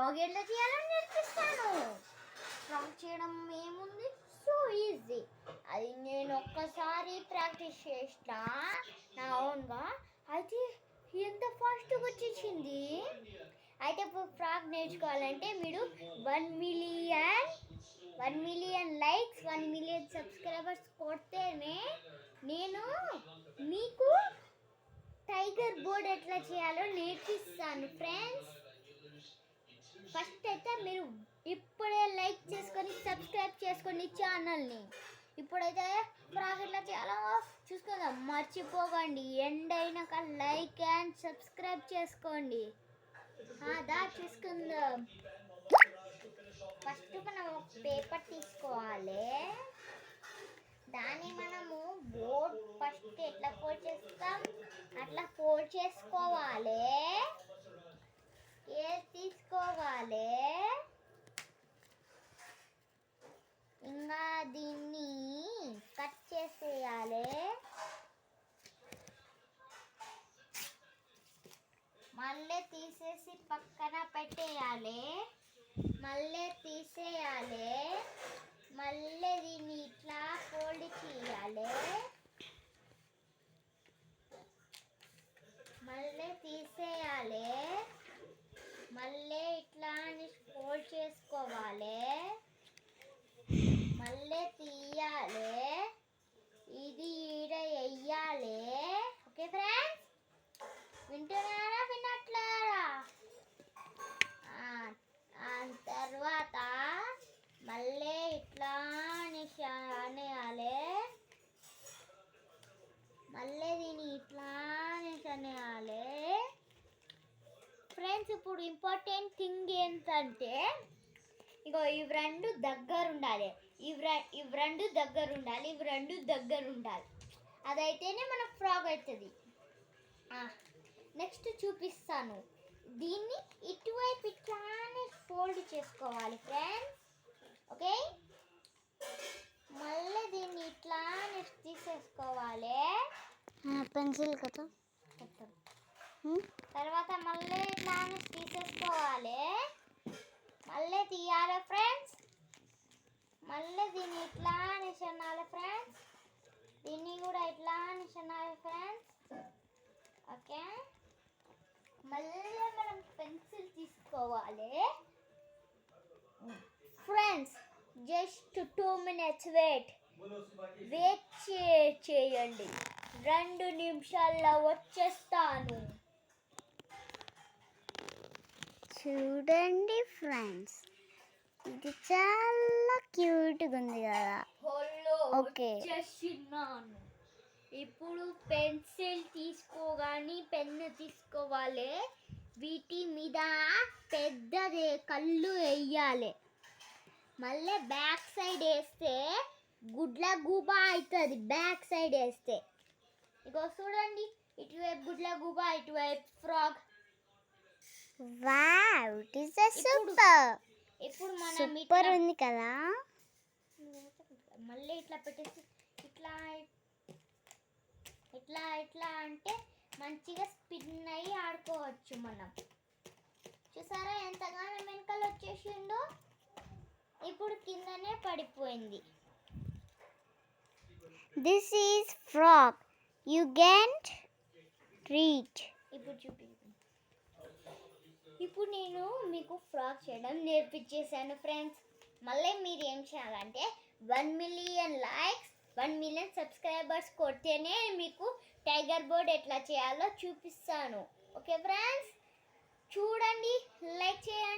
Frog ఎట్లా చేయాలో నేర్పిస్తాను. ఫ్రాగ్ చేయడం ఏముంది, సో ఈజీ. అది నేను ఒక్కసారి ప్రాక్టీస్ చేసిన నా ఓన్గా, అయితే ఎంత ఫాస్ట్గా వచ్చేసింది. అయితే ఇప్పుడు ఫ్రాగ్ నేర్చుకోవాలంటే మీరు 1 మిలియన్ లైక్స్ 1 మిలియన్ సబ్స్క్రైబర్స్ కొడితేనే నేను మీకు టైగర్ బోర్డ్ ఎట్లా చేయాలో నేర్పిస్తాను ఫ్రెండ్స్. ఫస్ట్ అయితే మీరు ఇప్పుడే లైక్ చేసుకొని సబ్స్క్రైబ్ చేసుకోండి ఛానల్ని. ఇప్పుడైతే ఫ్రాగ్ ఎట్లా చేయాలో చూసుకుందాం. మర్చిపోకండి, ఎండ్ అయినాక లైక్ అండ్ సబ్స్క్రైబ్ చేసుకోండి. చూసుకుందాం. ఫస్ట్ మనం ఒక పేపర్ తీసుకోవాలి. దాన్ని మనము బోర్డ్ ఫస్ట్ ఎట్లా ఫోల్డ్ చేస్తాం అట్లా ఫోల్డ్ చేసుకోవాలి. కేర్ తీసుకోవాలి. ఇంకా దీన్ని కట్ చేసేయాలి. మళ్ళీ తీసేసి పక్కన పెట్టేయాలి. మళ్ళీ తీసేయాలి. మళ్ళీ దీన్ని ఇట్లా ఫోల్డ్ చేయాలి. మళ్ళీ తీసేయాలి. మళ్ళీ ఇట్లా ఫోల్డ్ చేసుకోవాలి. మళ్ళీ తీయాలి. ఇది ఈడ వెయ్యాలి. ఓకే ఫ్రెండ్స్, వింటున్నారా వినట్లేరా? తర్వాత మళ్ళీ ఇట్లా అనేయాలి. మళ్ళీ దీన్ని ఇట్లా అనేయాలి. ఫ్రెండ్స్, ఇప్పుడు ఇంపార్టెంట్ థింగ్ ఏంటంటే ఇగో ఇవి రెండు దగ్గర ఉండాలి. ఇవి రెండు దగ్గర ఉండాలి. ఇవి రెండు దగ్గర ఉండాలి. అదైతేనే మనకు ఫ్రాగ్ అవుతుంది. నెక్స్ట్ చూపిస్తాను. దీన్ని ఇటువైపు ఇట్లానే ఫోల్డ్ చేసుకోవాలి ఫ్రెండ్స్. ఓకే, మళ్ళీ దీన్ని ఇట్లానే తీసేసుకోవాలి. పెన్సిల్ కదా. తర్వాత మళ్ళీ ఇట్లానే తీసేసుకోవాలి. మళ్ళీ తీయాలి ఫ్రెండ్స్. మళ్ళీ దీన్ని ఇట్లా నిషన్నాలి ఫ్రెండ్స్. దీన్ని కూడా ఇట్లా నిషన్నాలి ఫ్రెండ్స్. ఓకే, మళ్ళీ మనం పెన్సిల్ తీసుకోవాలి ఫ్రెండ్స్. జస్ట్ 2 minutes వెయిట్ చేయండి. 2 నిమిషాల్లో వచ్చేస్తాను. చూడండి ఫ్రెండ్స్, ఇది చాలా క్యూట్గా ఉంది కదా. ఓకే, వచ్చేసినాను. ఇప్పుడు పెన్సిల్ తీసుకోగాని పెన్ను తీసుకోవాలి. వీటి మీద పెద్దది కళ్ళు వేయాలి. మళ్ళీ బ్యాక్ సైడ్ వేస్తే గుడ్ల గూబ అవుతుంది. బ్యాక్ సైడ్ వేస్తే ఇగో చూడండి, ఇటువైపు గుడ్ల గూబ, ఇటువైపు frog. Wow, it is super. ఇప్పుడు మనం సూపర్ ఉంది కదా. మళ్ళీ ఇట్లా పెట్టేసి ఇట్లా ఇట్లా ఇట్లా అంటే మంచిగా స్పిన్ అయ్యి ఆడుకోవచ్చు మనం. చూసారా ఎంతగానో వెనకాల వచ్చేసిందో. ఇప్పుడు కిందనే పడిపోయింది. This is frog, you can't reach. ఇప్పుడు నేను మీకు ఫ్రాగ్ చేయడం నేర్పించేసాను ఫ్రెండ్స్. మళ్ళీ మీరు ఏం చేయాలంటే 1 మిలియన్ లైక్స్ 1 మిలియన్ సబ్స్క్రైబర్స్ కొడితేనే మీకు టైగర్ బోర్డ్ ఎట్లా చేయాలో చూపిస్తాను. ఓకే ఫ్రెండ్స్, చూడండి, లైక్ చేయండి.